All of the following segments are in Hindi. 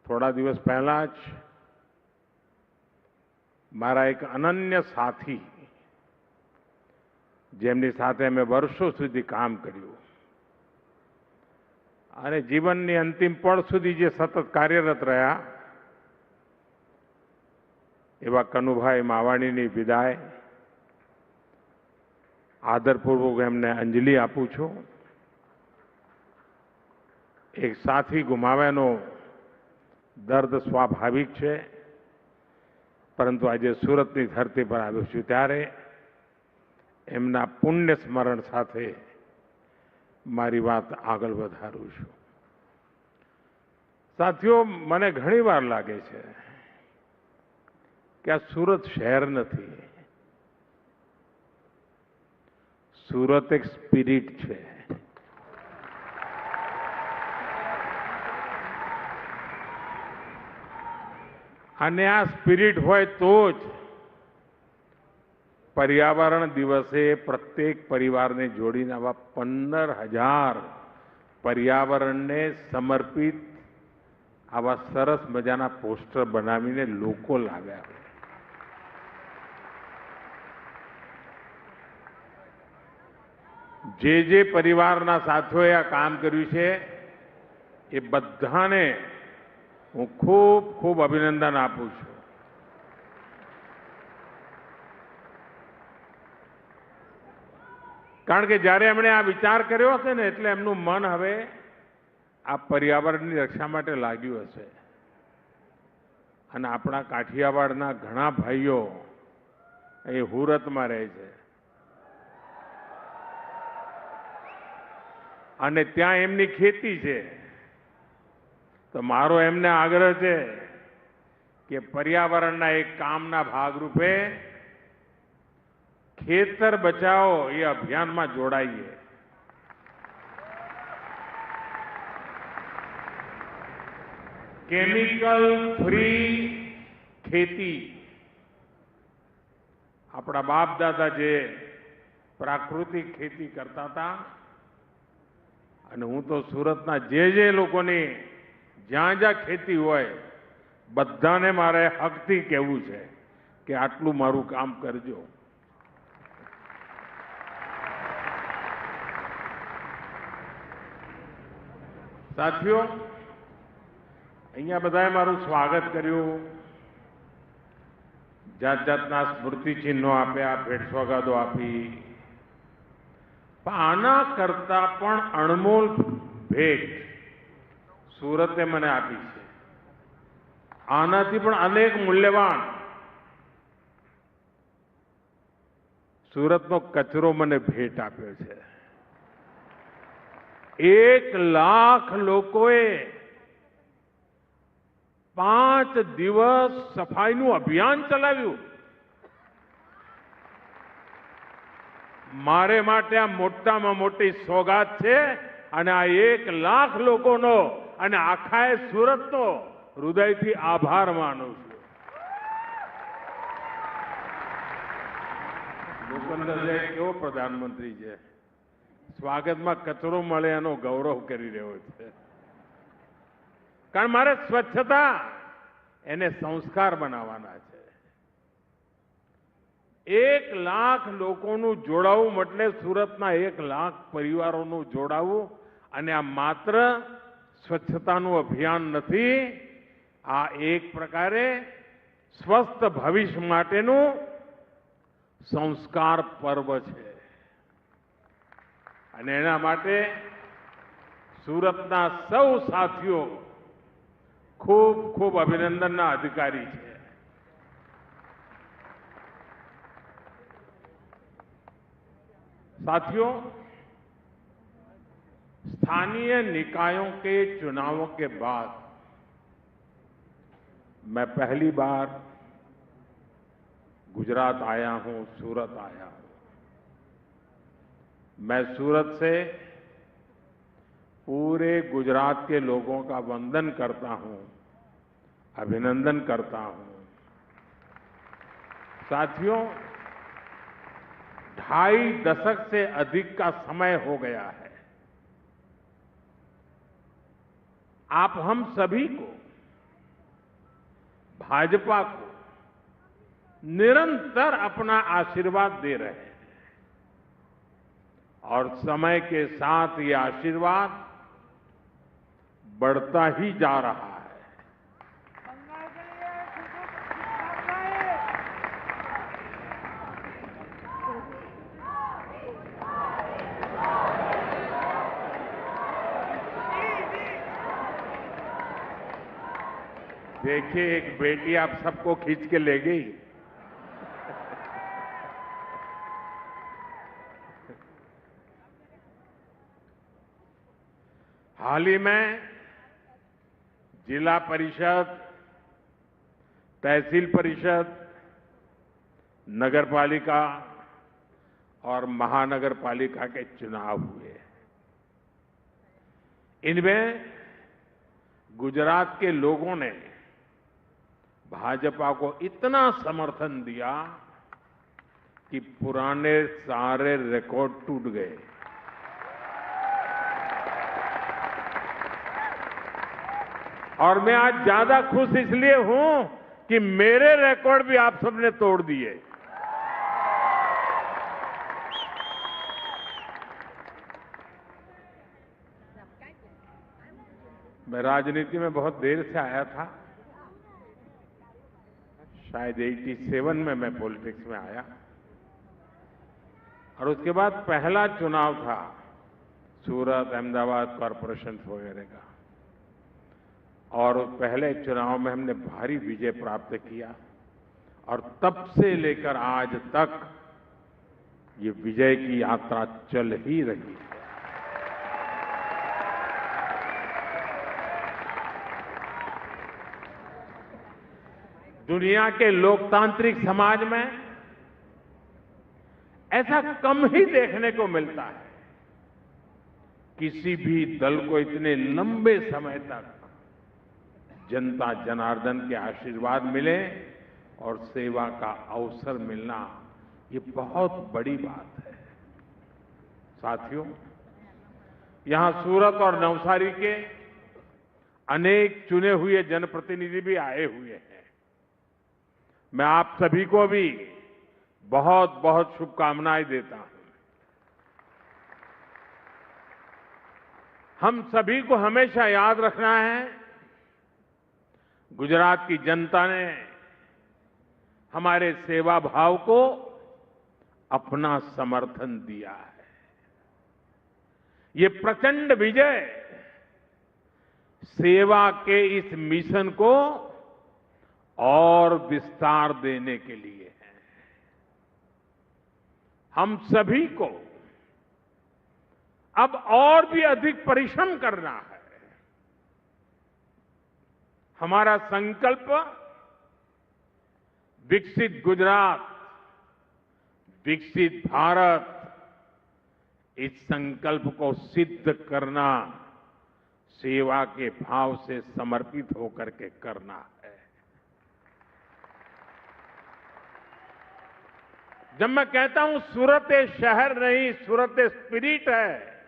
થોડા દિવસ પહેલા જ મારા એક અનન્ય સાથી જેમની સાથે મેં વર્ષો સુધી કામ કર્યું અને જીવનની અંતિમ પળ સુધી જે સતત કાર્યરત રહ્યા એવા કનુભાઈ માવાણીની વિદાય આદરપૂર્વક એમને અંજલિ આપું છું. એક સાથી ગુમાવ્યાનો દર્દ સ્વાભાવિક છે, પરંતુ આજે સુરતની ધરતી પર આવ્યો છું ત્યારે એમના પુણ્ય સ્મરણ સાથે મારી વાત આગળ વધારું છું. સાથીઓ, મને ઘણીવાર લાગે છે કે આ સુરત શહેર નથી, સુરત એક સ્પિરિટ છે. અને આ સ્પિરિટ હોય તો જ પર્યાવરણ દિવસે પ્રત્યેક પરિવારને જોડીને આવા 15,000 પર્યાવરણને સમર્પિત આવા સરસ મજાના પોસ્ટર બનાવીને લોકો લાવ્યા. જે પરિવારના સાથોએ આ કામ કર્યું છે એ બધાને હું ખૂબ ખૂબ અભિનંદન આપું છું. કારણ કે જ્યારે એમણે આ વિચાર કર્યો હશે ને એટલે એમનું મન હવે આ પર્યાવરણની રક્ષા માટે લાગ્યું હશે. અને આપણા કાઠિયાવાડના ઘણા ભાઈઓ અહીં હુરતમાં રહે છે અને ત્યાં એમની ખેતી છે. તો મારો એમને આગ્રહ છે કે પર્યાવરણના એક કામના ભાગરૂપે ખેતર બચાવો એ અભિયાનમાં જોડાઈએ. કેમિકલ ફ્રી ખેતી, આપણા બાપ દાદા જે પ્રાકૃતિક ખેતી કરતા હતા, અને હું તો સુરતના જે લોકોની જ્યાં જ્યાં ખેતી હોય બધાને મારે હકથી કહેવું છે કે આટલું મારું કામ કરજો. સાથીઓ, અહીંયા બધાએ મારું સ્વાગત કર્યું, જાત જાતના સ્મૃતિ ચિહ્નો આપ્યા, ભેટ સોગાદો આપી. આના કરતા પણ અણમોલ ભેટ સુરતે મને આપી છે. આનાથી પણ અનેક મૂલ્યવાન સુરતનો કચરો મને ભેટ આપ્યો છે. 1 લાખ લોકોએ 5 દિવસ સફાઈનું અભિયાન ચલાવ્યું. મારે માટે આ મોટામાં મોટી સોગાત છે અને આ 1 લાખ લોકોનો અને આખા સુરતનો હૃદયથી આભાર માનું છું. ભૂપેન્દ્ર કેવો પ્રધાનમંત્રી છે, સ્વાગતમાં કચરો મળે એનો ગૌરવ કરી રહ્યો છે. કારણ મારે સ્વચ્છતા એને સંસ્કાર બનાવવાના છે. 1 લાખ લોકોનું જોડાવું એટલે સુરતના 1 લાખ પરિવારોનું જોડાવું. અને આ માત્ર સ્વચ્છતાનું અભિયાન નથી, આ એક પ્રકારે સ્વસ્થ ભવિષ્ય માટેનું સંસ્કાર પર્વ છે. અને એના માટે સુરતના સૌ સાથીઓ ખૂબ ખૂબ અભિનંદનના અધિકારી છે. साथियों, स्थानीय निकायों के चुनावों के बाद मैं पहली बार गुजरात आया हूं, सूरत आया हूं. मैं सूरत से पूरे गुजरात के लोगों का वंदन करता हूं, अभिनंदन करता हूं. साथियों, 2.5 दशक से अधिक का समय हो गया है आप हम सभी को, भाजपा को निरंतर अपना आशीर्वाद दे रहे हैं और समय के साथ ये आशीर्वाद बढ़ता ही जा रहा है। देखिए, एक बेटी आप सबको खींच के ले गई। हाल ही में जिला परिषद, तहसील परिषद, नगर पालिका और महानगर पालिका के चुनाव हुए। इनमें गुजरात के लोगों ने भाजपा को इतना समर्थन दिया कि पुराने सारे रिकॉर्ड टूट गए। और मैं आज ज्यादा खुश इसलिए हूं कि मेरे रिकॉर्ड भी आप सबने तोड़ दिए। मैं राजनीति में बहुत देर से आया था, शायद 87 में मैं पॉलिटिक्स में आया और उसके बाद पहला चुनाव था सूरत, अहमदाबाद कॉरपोरेशन वगैरह का, और पहले चुनाव में हमने भारी विजय प्राप्त किया और तब से लेकर आज तक ये विजय की यात्रा चल ही रही है। दुनिया के लोकतांत्रिक समाज में ऐसा कम ही देखने को मिलता है, किसी भी दल को इतने लंबे समय तक जनता जनार्दन के आशीर्वाद मिले और सेवा का अवसर मिलना, ये बहुत बड़ी बात है। साथियों, यहां सूरत और नवसारी के अनेक चुने हुए जनप्रतिनिधि भी आए हुए हैं। मैं आप सभी को भी बहुत बहुत शुभकामनाएं देता हूं। हम सभी को हमेशा याद रखना है, गुजरात की जनता ने हमारे सेवा भाव को अपना समर्थन दिया है। ये प्रचंड विजय सेवा के इस मिशन को और विस्तार देने के लिए है। हम सभी को अब और भी अधिक परिश्रम करना है। हमारा संकल्प विकसित गुजरात, विकसित भारत, इस संकल्प को सिद्ध करना सेवा के भाव से समर्पित होकर के करना है। जब मैं कहता हूं सूरत एक शहर नहीं, सूरत एक स्पिरिट है,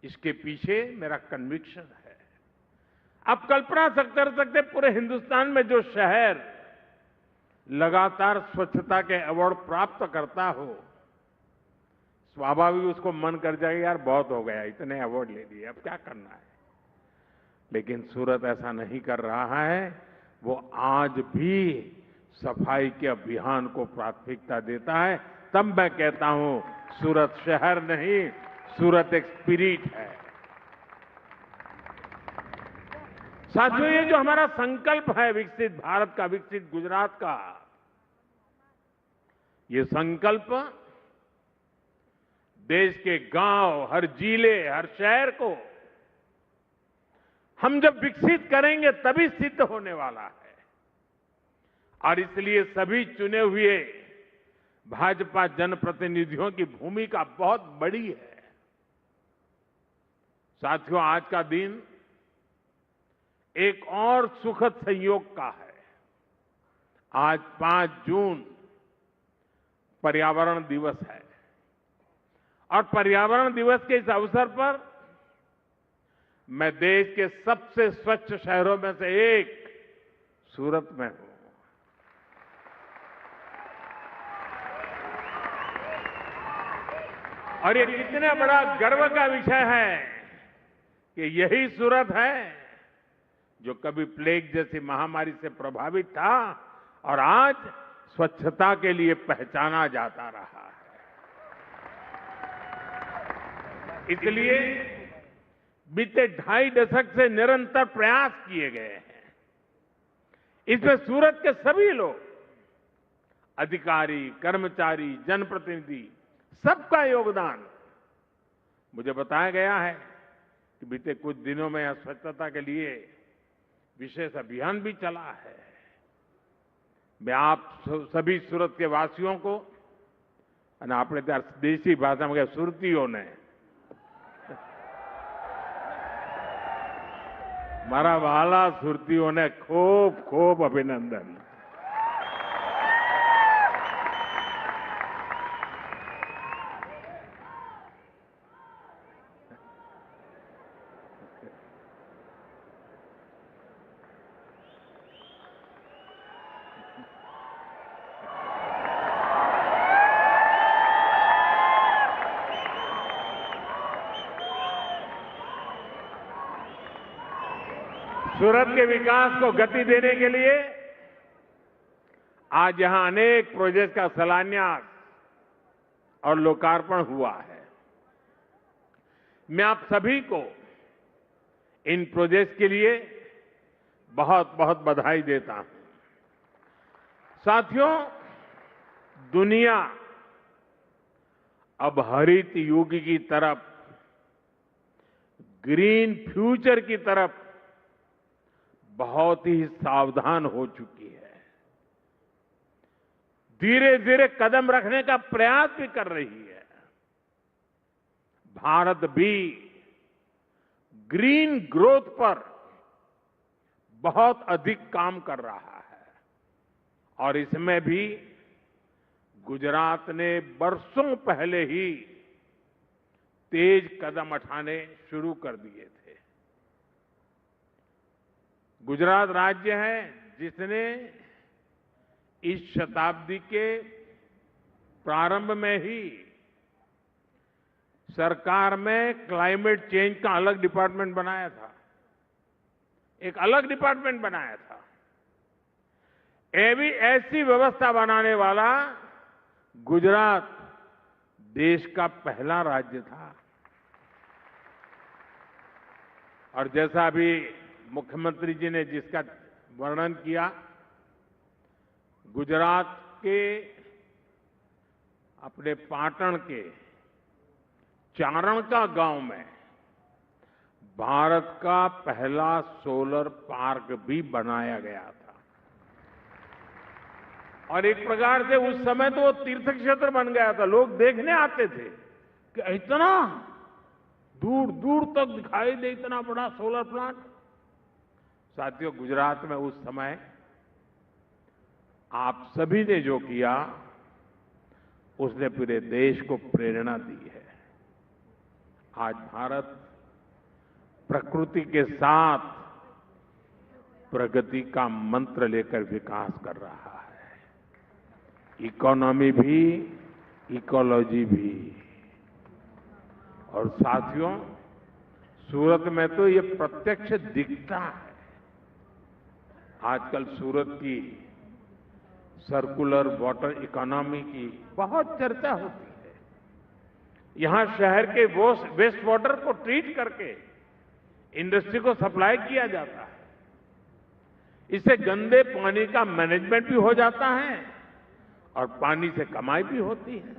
इसके पीछे मेरा कन्विक्शन है। आप कल्पना कर सकते पूरे हिंदुस्तान में जो शहर लगातार स्वच्छता के अवार्ड प्राप्त करता हो, स्वाभाविक उसको मन कर जाएगा, यार बहुत हो गया, इतने अवार्ड ले लिए, अब क्या करना है। लेकिन सूरत ऐसा नहीं कर रहा है। वो आज भी सफाई के अभियान को प्राथमिकता देता है। तब मैं कहता हूं सूरत शहर नहीं, सूरत एक स्पिरिट है। साथियों, ये जो हमारा संकल्प है विकसित भारत का, विकसित गुजरात का, ये संकल्प देश के गांव, हर जिले, हर शहर को हम जब विकसित करेंगे तभी सिद्ध होने वाला है। और इसलिए सभी चुने हुए भाजपा जनप्रतिनिधियों की भूमिका बहुत बड़ी है। साथियों, आज का दिन एक और सुखद संयोग का है। आज 5 जून पर्यावरण दिवस है और पर्यावरण दिवस के इस अवसर पर मैं देश के सबसे स्वच्छ शहरों में से एक सूरत में हूं। और ये कितने बड़ा गर्व का विषय है कि यही सूरत है जो कभी प्लेग जैसी महामारी से प्रभावित था और आज स्वच्छता के लिए पहचाना जाता रहा है। इसलिए बीते 2.5 दशक से निरंतर प्रयास किए गए हैं। इसमें सूरत के सभी लोग, अधिकारी, कर्मचारी, जनप्रतिनिधि, सबका योगदान। मुझे बताया गया है कि बीते कुछ दिनों में यहां स्वच्छता के लिए विशेष अभियान भी चला है। मैं आप सभी सूरत के वासियों को, अपने देसी भाषा में सुरतियों ने, मारा वाला सुरतियों ने खूब खूब अभिनंदन। सूरत के विकास को गति देने के लिए आज यहां अनेक प्रोजेक्ट का शिलान्यास और लोकार्पण हुआ है। मैं आप सभी को इन प्रोजेक्ट के लिए बहुत बहुत बधाई देता हूं। साथियों, दुनिया अब हरित युग की तरफ, ग्रीन फ्यूचर की तरफ बहुत ही सावधान हो चुकी है। धीरे धीरे कदम रखने का प्रयास भी कर रही है। भारत भी ग्रीन ग्रोथ पर बहुत अधिक काम कर रहा है और इसमें भी गुजरात ने बरसों पहले ही तेज कदम उठाने शुरू कर दिए थे। गुजरात राज्य है जिसने इस शताब्दी के प्रारंभ में ही सरकार में क्लाइमेट चेंज का अलग डिपार्टमेंट बनाया था। एक अलग डिपार्टमेंट बनाया था। ऐसी व्यवस्था बनाने वाला गुजरात देश का पहला राज्य था। और जैसा अभी मुख्यमंत्री जी ने जिसका वर्णन किया, गुजरात के अपने पाटण के चारणका गांव में भारत का पहला सोलर पार्क भी बनाया गया था। और एक प्रकार से उस समय तो वो तीर्थ क्षेत्र बन गया था। लोग देखने आते थे कि इतना दूर दूर तक दिखाई दे इतना बड़ा सोलर प्लांट। साथियों, गुजरात में उस समय आप सभी ने जो किया उसने पूरे देश को प्रेरणा दी है। आज भारत प्रकृति के साथ प्रगति का मंत्र लेकर विकास कर रहा है। इकोनॉमी भी, इकोलॉजी भी। और साथियों, सूरत में तो ये प्रत्यक्ष दिखता है। आजकल सूरत की सर्कुलर वाटर इकोनॉमी की बहुत चर्चा होती है। यहां शहर के वेस्ट वाटर को ट्रीट करके इंडस्ट्री को सप्लाई किया जाता है। इससे गंदे पानी का मैनेजमेंट भी हो जाता है और पानी से कमाई भी होती है।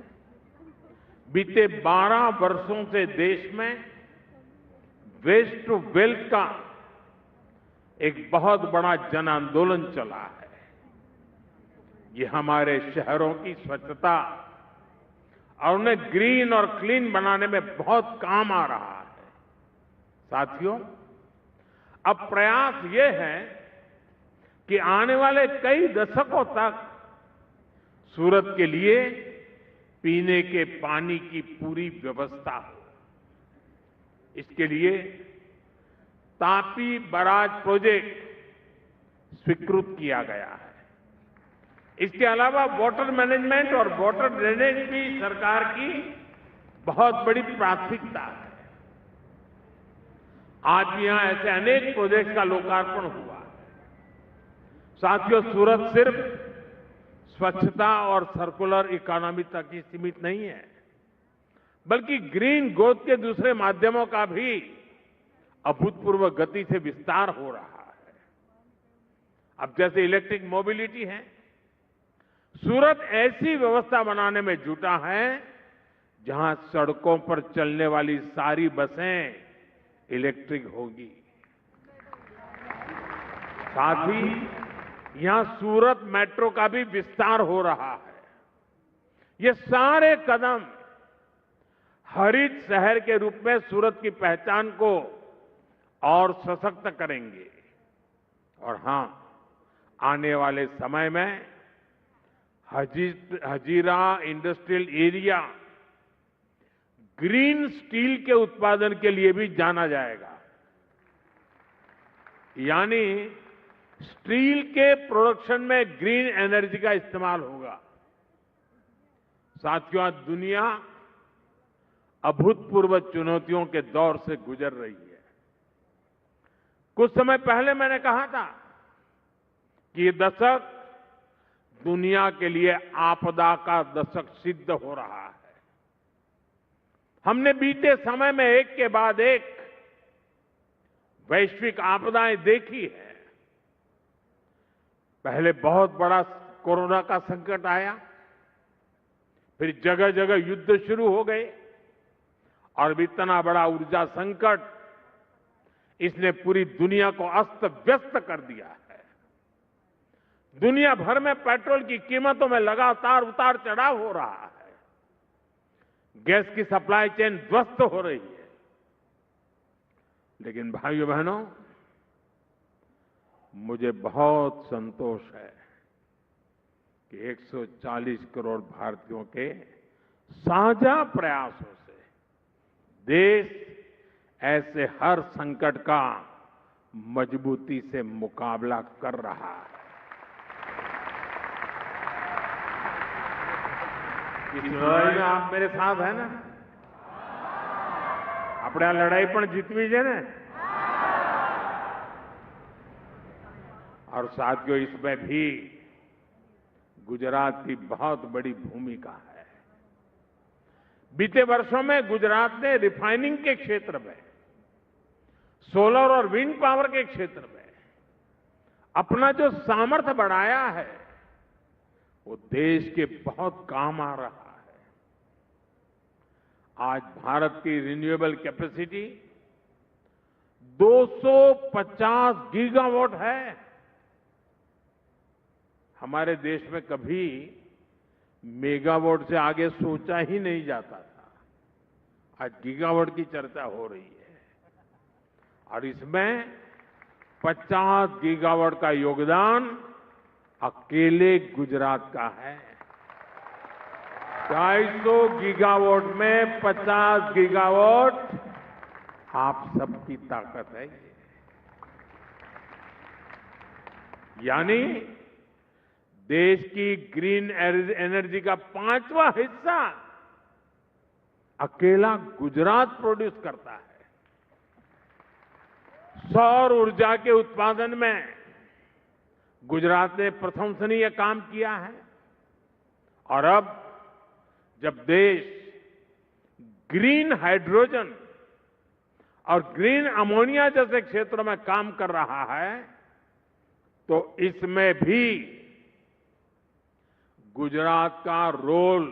बीते 12 वर्षों से देश में वेस्ट टू वेल्थ का एक बहुत बड़ा जन आंदोलन चला है। ये हमारे शहरों की स्वच्छता और उन्हें ग्रीन और क्लीन बनाने में बहुत काम आ रहा है। साथियों, अब प्रयास ये है कि आने वाले कई दशकों तक सूरत के लिए पीने के पानी की पूरी व्यवस्था हो। इसके लिए तापी बराज प्रोजेक्ट स्वीकृत किया गया है। इसके अलावा वाटर मैनेजमेंट और वाटर ड्रेनेज भी सरकार की बहुत बड़ी प्राथमिकता है। आज भी यहां ऐसे अनेक प्रोजेक्ट का लोकार्पण हुआ। साथियों, सूरत सिर्फ स्वच्छता और सर्कुलर इकोनॉमी तक ही सीमित नहीं है, बल्कि ग्रीन ग्रोथ के दूसरे माध्यमों का भी अभूतपूर्व गति से विस्तार हो रहा है। अब जैसे इलेक्ट्रिक मोबिलिटी है, सूरत ऐसी व्यवस्था बनाने में जुटा है जहां सड़कों पर चलने वाली सारी बसें इलेक्ट्रिक होगी। साथ ही यहां सूरत मेट्रो का भी विस्तार हो रहा है। ये सारे कदम हरित शहर के रूप में सूरत की पहचान को और सशक्त करेंगे। और हां, आने वाले समय में Hazira industrial area green steel के उत्पादन के लिए भी जाना जाएगा। यानी स्टील के प्रोडक्शन में ग्रीन एनर्जी का इस्तेमाल होगा। साथियों, आज दुनिया अभूतपूर्व चुनौतियों के दौर से गुजर रही है। कुछ समय पहले मैंने कहा था कि ये दशक दुनिया के लिए आपदा का दशक सिद्ध हो रहा है। हमने बीते समय में एक के बाद एक वैश्विक आपदाएं देखी है। पहले बहुत बड़ा कोरोना का संकट आया, फिर जगह जगह युद्ध शुरू हो गए, और इतना बड़ा ऊर्जा संकट, इसने पूरी दुनिया को अस्त व्यस्त कर दिया है। दुनिया भर में पेट्रोल की कीमतों में लगातार उतार चढ़ाव हो रहा है। गैस की सप्लाई चेन ध्वस्त हो रही है। लेकिन भाइयों बहनों, मुझे बहुत संतोष है कि 140 करोड़ भारतीयों के साझा प्रयासों से देश ऐसे हर संकट का मजबूती से मुकाबला कर रहा है। इस लड़ाई में आप मेरे साथ हैं ना? આપણે આ લડાઈ પણ જીતવી છે ને? और साथियों, इसमें भी गुजरात की बहुत बड़ी भूमिका है। बीते वर्षों में गुजरात ने रिफाइनिंग के क्षेत्र में, सोलर और विंड पावर के क्षेत्र में अपना जो सामर्थ्य बढ़ाया है, वो देश के बहुत काम आ रहा है। आज भारत की रिन्यूएबल कैपेसिटी 250 गीगावाट है। हमारे देश में कभी मेगावाट से आगे सोचा ही नहीं जाता था। आज गीगावाट की चर्चा हो रही है, और इसमें 50 गीगावाट का योगदान अकेले गुजरात का है। 250 गीगावाट में 50 गीगावाट आप सबकी ताकत है। यानी देश की ग्रीन एनर्जी का 5वां हिस्सा अकेला गुजरात प्रोड्यूस करता है। सौर ऊर्जा के उत्पादन में गुजरात ने प्रशंसनीय काम किया है। और अब जब देश ग्रीन हाइड्रोजन और ग्रीन अमोनिया जैसे क्षेत्रों में काम कर रहा है, तो इसमें भी गुजरात का रोल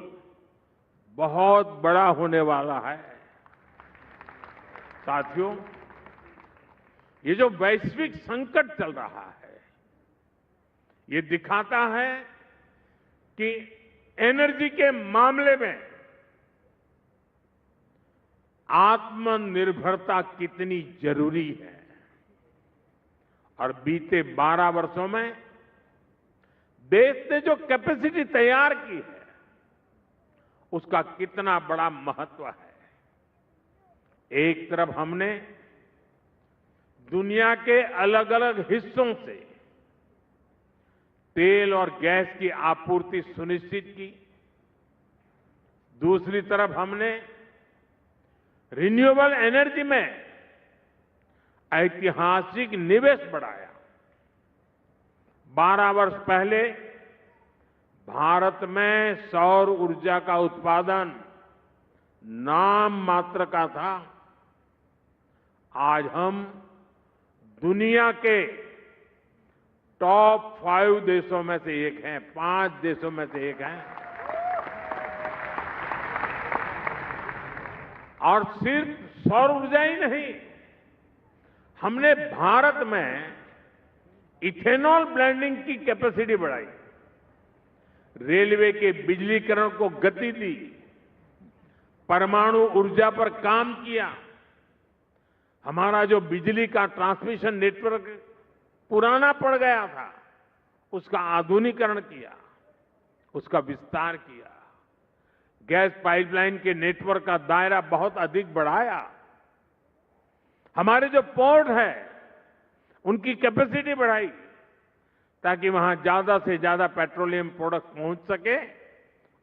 बहुत बड़ा होने वाला है। साथियों, ये जो वैश्विक संकट चल रहा है, ये दिखाता है कि एनर्जी के मामले में आत्मनिर्भरता कितनी जरूरी है। और बीते 12 वर्षों में देश ने जो कैपेसिटी तैयार की है, उसका कितना बड़ा महत्व है। एक तरफ हमने दुनिया के अलग अलग हिस्सों से तेल और गैस की आपूर्ति सुनिश्चित की। दूसरी तरफ हमने रिन्यूएबल एनर्जी में ऐतिहासिक निवेश बढ़ाया। 12 वर्ष पहले भारत में सौर ऊर्जा का उत्पादन नाम मात्र का था। आज हम दुनिया के टॉप 5 देशों में से एक हैं, 5 देशों में से एक हैं। और सिर्फ सौर ऊर्जा ही नहीं, हमने भारत में इथेनॉल ब्लेंडिंग की कैपेसिटी बढ़ाई, रेलवे के बिजलीकरण को गति दी, परमाणु ऊर्जा पर काम किया। हमारा जो बिजली का ट्रांसमिशन नेटवर्क पुराना पड़ गया था, उसका आधुनिकीकरण किया, उसका विस्तार किया। गैस पाइपलाइन के नेटवर्क का दायरा बहुत अधिक बढ़ाया। हमारे जो पोर्ट है उनकी कैपेसिटी बढ़ाई ताकि वहां ज्यादा से ज्यादा पेट्रोलियम प्रोडक्ट पहुंच सके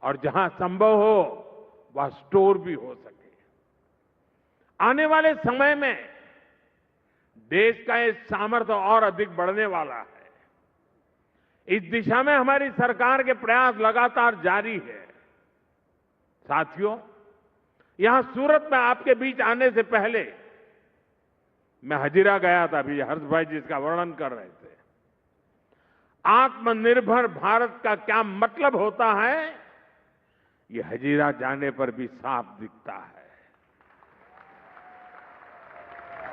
और जहां संभव हो वह स्टोर भी हो सके। आने वाले समय में देश का ये सामर्थ्य और अधिक बढ़ने वाला है। इस दिशा में हमारी सरकार के प्रयास लगातार जारी है। साथियों, यहां सूरत में आपके बीच आने से पहले मैं हजीरा गया था। अभी हर्ष भाई जी इसका वर्णन कर रहे थे। आत्मनिर्भर भारत का क्या मतलब होता है, ये हजीरा जाने पर भी साफ दिखता है।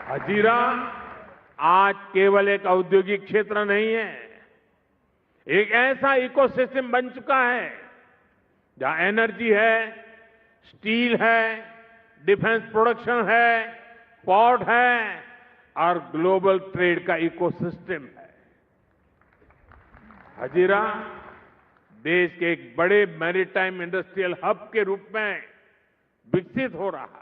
हजीरा आज केवल एक औद्योगिक क्षेत्र नहीं है, एक ऐसा इकोसिस्टम बन चुका है जहां एनर्जी है, स्टील है, डिफेंस प्रोडक्शन है, पोर्ट है और ग्लोबल ट्रेड का इकोसिस्टम है। हजीरा देश के एक बड़े मैरीटाइम इंडस्ट्रियल हब के रूप में विकसित हो रहा है,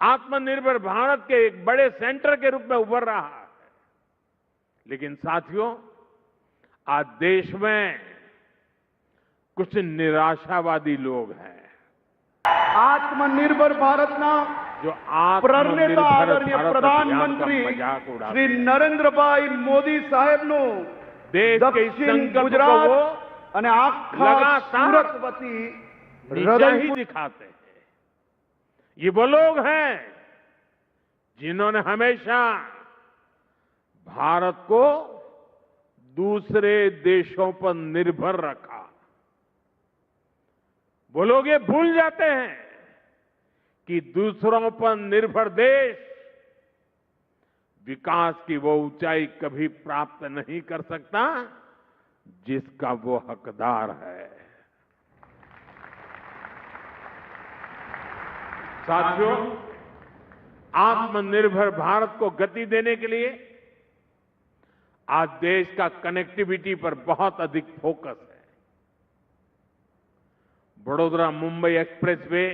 आत्मनिर्भर भारत के एक बड़े सेंटर के रूप में उभर रहा है। लेकिन साथियों, आज देश में कुछ निराशावादी लोग हैं। आत्मनिर्भर भारतना जो प्रणेता आदरणीय भारत प्रधानमंत्री अभियान का मजाक उड़ाते श्री नरेंद्रभाई मोदी साहेबનું देश के इस દક્ષિણ संकल्प को ગુજરાત वो અને આખા लगातार સુરત વતી नीचा ही दिखाते हैं। ये वो लोग हैं जिन्होंने हमेशा भारत को दूसरे देशों पर निर्भर रखा। वो लोग ये भूल जाते हैं कि दूसरों पर निर्भर देश विकास की वो ऊंचाई कभी प्राप्त नहीं कर सकता जिसका वो हकदार है। साथियों, आत्मनिर्भर भारत को गति देने के लिए आज देश का कनेक्टिविटी पर बहुत अधिक फोकस है। Vadodara Mumbai expressway,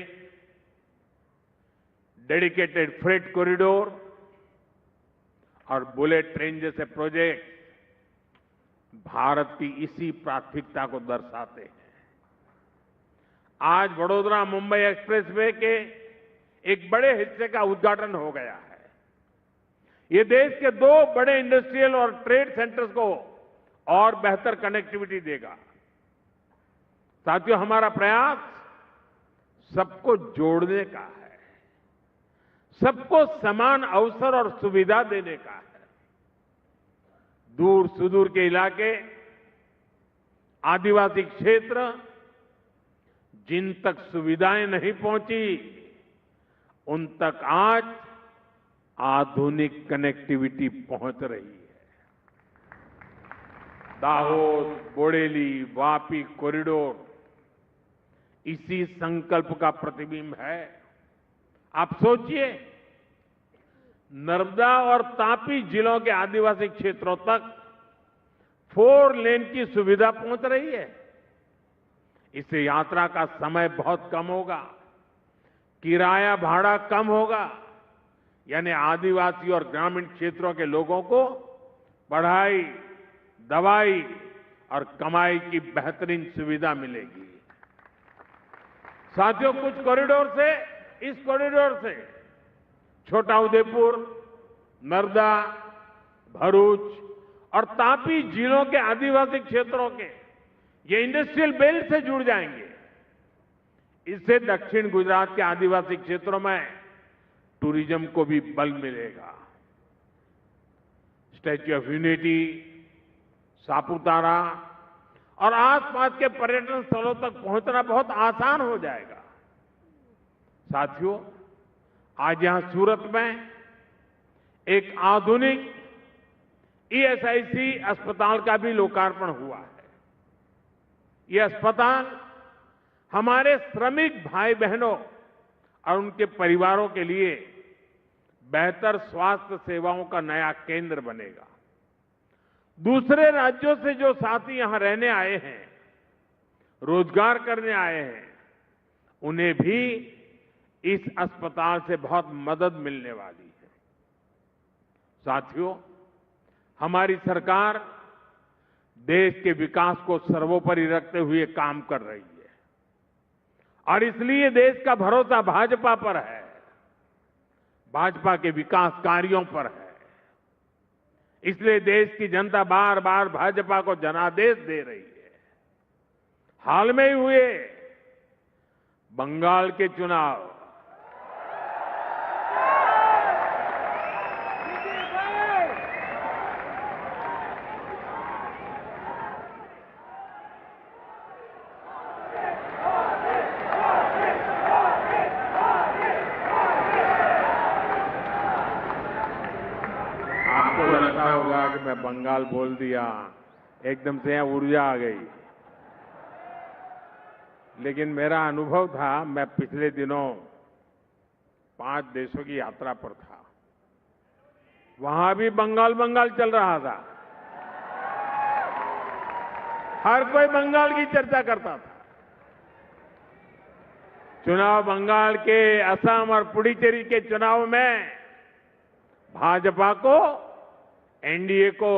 dedicated freight corridor और बुलेट ट्रेन जैसे प्रोजेक्ट भारत की इसी प्राथमिकता को दर्शाते हैं। आज वडोदरा मुंबई एक्सप्रेसवे के एक बड़े हिस्से का उद्घाटन हो गया है। ये देश के 2 बड़े इंडस्ट्रियल और ट्रेड सेंटर्स को और बेहतर कनेक्टिविटी देगा। साथियों, हमारा प्रयास सबको जोड़ने का है, सबको समान अवसर और सुविधा देने का है। दूर सुदूर के इलाके, आदिवासी क्षेत्र जिन तक सुविधाएं नहीं पहुंची, उन तक आज आधुनिक कनेक्टिविटी पहुंच रही है। दाहोद, बोडेली, वापी कॉरिडोर इसी संकल्प का प्रतिबिंब है। आप सोचिए, नर्मदा और तापी जिलों के आदिवासी क्षेत्रों तक 4 लेन की सुविधा पहुंच रही है। इससे यात्रा का समय बहुत कम होगा, किराया भाड़ा कम होगा, यानी आदिवासी और ग्रामीण क्षेत्रों के लोगों को पढ़ाई, दवाई और कमाई की बेहतरीन सुविधा मिलेगी। साथियों, कुछ कॉरिडोर से, इस कॉरिडोर से छोटा उदेपुर, नर्मदा, भरूच और तापी जिलों के आदिवासी क्षेत्रों के ये इंडस्ट्रियल बेल्ट से जुड़ जाएंगे। इससे दक्षिण गुजरात के आदिवासी क्षेत्रों में टूरिज्म को भी बल मिलेगा। स्टैच्यू ऑफ यूनिटी, सापुतारा और आसपास के पर्यटन स्थलों तक पहुंचना बहुत आसान हो जाएगा। साथियों, आज यहां सूरत में एक आधुनिक ईएसआईसी अस्पताल का भी लोकार्पण हुआ है। यह अस्पताल हमारे श्रमिक भाई बहनों और उनके परिवारों के लिए बेहतर स्वास्थ्य सेवाओं का नया केंद्र बनेगा। दूसरे राज्यों से जो साथी यहां रहने आए हैं, रोजगार करने आए हैं, उन्हें भी इस अस्पताल से बहुत मदद मिलने वाली है। साथियों, हमारी सरकार देश के विकास को सर्वोपरि रखते हुए काम कर रही है और इसलिए देश का भरोसा भाजपा पर है, भाजपा के विकास कार्यों पर है। इसलिए देश की जनता बार बार भाजपा को जनादेश दे रही है। हाल में ही हुए बंगाल के चुनाव, आपको लगता होगा कि मैं बंगाल बोल दिया, एकदम से यहां ऊर्जा आ गई। लेकिन मेरा अनुभव था, मैं पिछले दिनों 5 देशों की यात्रा पर था। वहां भी बंगाल बंगाल चल रहा था। हर कोई बंगाल की चर्चा करता था। चुनाव बंगाल के, असम और पुडुचेरी के चुनाव में भाजपा को, एनडीए को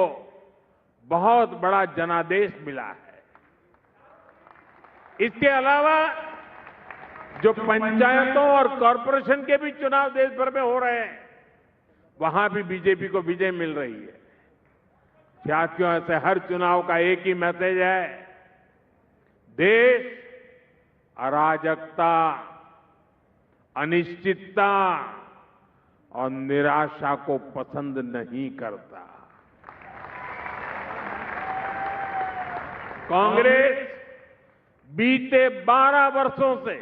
बहुत बड़ा जनादेश मिला है। इसके अलावा जो पंचायतों और कॉरपोरेशन के भी चुनाव देश भर में हो रहे हैं, वहां भी बीजेपी को विजय मिल रही है। साथियों, ऐसे हर चुनाव का एक ही मैसेज है, देश अराजकता, अनिश्चितता और निराशा को पसंद नहीं करता। कांग्रेस बीते 12 वर्षों से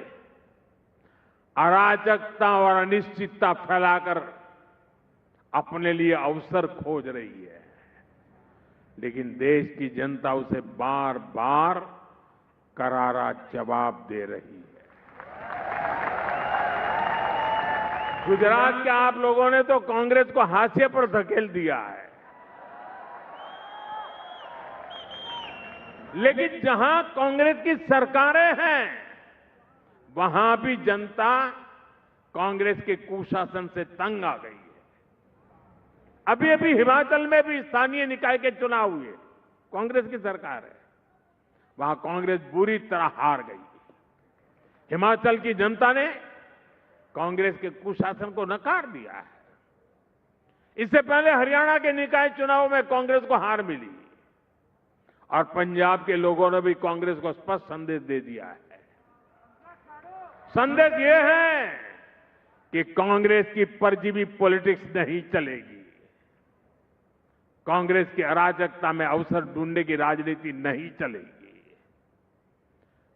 अराजकता और अनिश्चितता फैलाकर अपने लिए अवसर खोज रही है, लेकिन देश की जनता उसे बार बार करारा जवाब दे रही है। गुजरात के आप लोगों ने तो कांग्रेस को हाशिए पर धकेल दिया है, लेकिन जहां कांग्रेस की सरकारें हैं, वहां भी जनता कांग्रेस के कुशासन से तंग आ गई है। अभी अभी हिमाचल में भी स्थानीय निकाय के चुनाव हुए, कांग्रेस की सरकार है, वहां कांग्रेस बुरी तरह हार गई। हिमाचल की जनता ने कांग्रेस के कुशासन को नकार दिया है। इससे पहले हरियाणा के निकाय चुनाव में कांग्रेस को हार मिली और पंजाब के लोगों ने भी कांग्रेस को स्पष्ट संदेश दे दिया है। संदेश यह है कि कांग्रेस की परजीवी पॉलिटिक्स नहीं चलेगी। कांग्रेस की अराजकता में अवसर ढूंढने की राजनीति नहीं चलेगी।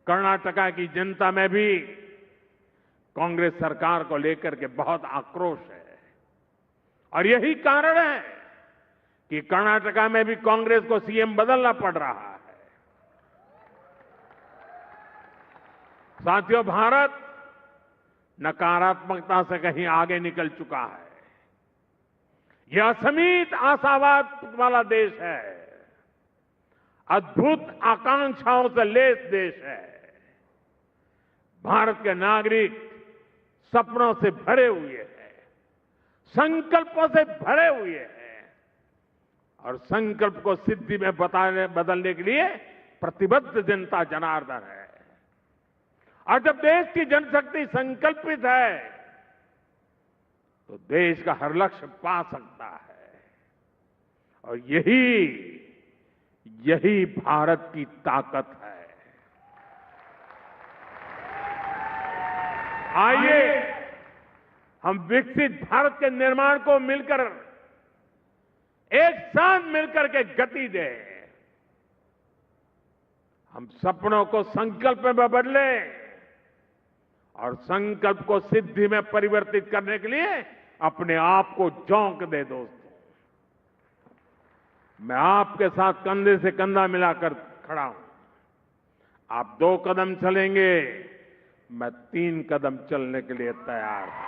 कर्नाटका की जनता में भी कांग्रेस सरकार को लेकर के बहुत आक्रोश है और यही कारण है कि कर्नाटका में भी कांग्रेस को सीएम बदलना पड़ रहा है। साथियों, भारत नकारात्मकता से कहीं आगे निकल चुका है। यह असीमित आशावाद वाला देश है, अद्भुत आकांक्षाओं से लैस देश है। भारत के नागरिक सपनों से भरे हुए हैं, संकल्पों से भरे हुए हैं और संकल्प को सिद्धि में बदलने के लिए प्रतिबद्ध जनता जनार्दन है। और जब देश की जनशक्ति संकल्पित है तो देश का हर लक्ष्य पा सकता है। और यही भारत की ताकत है। आइए हम विकसित भारत के निर्माण को मिलकर एक साथ मिलकर के गति दें। हम सपनों को संकल्प में बदलें और संकल्प को सिद्धि में परिवर्तित करने के लिए अपने आप को झोंक दे। दोस्तों, मैं आपके साथ कंधे से कंधा मिलाकर खड़ा हूं। आप 2 कदम चलेंगे, मैं 3 कदम चलने के लिए तैयार हूं।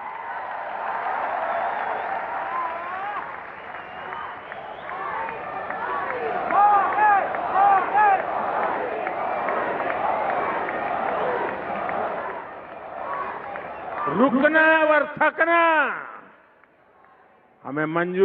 रुकना और थकना हमें मंजूर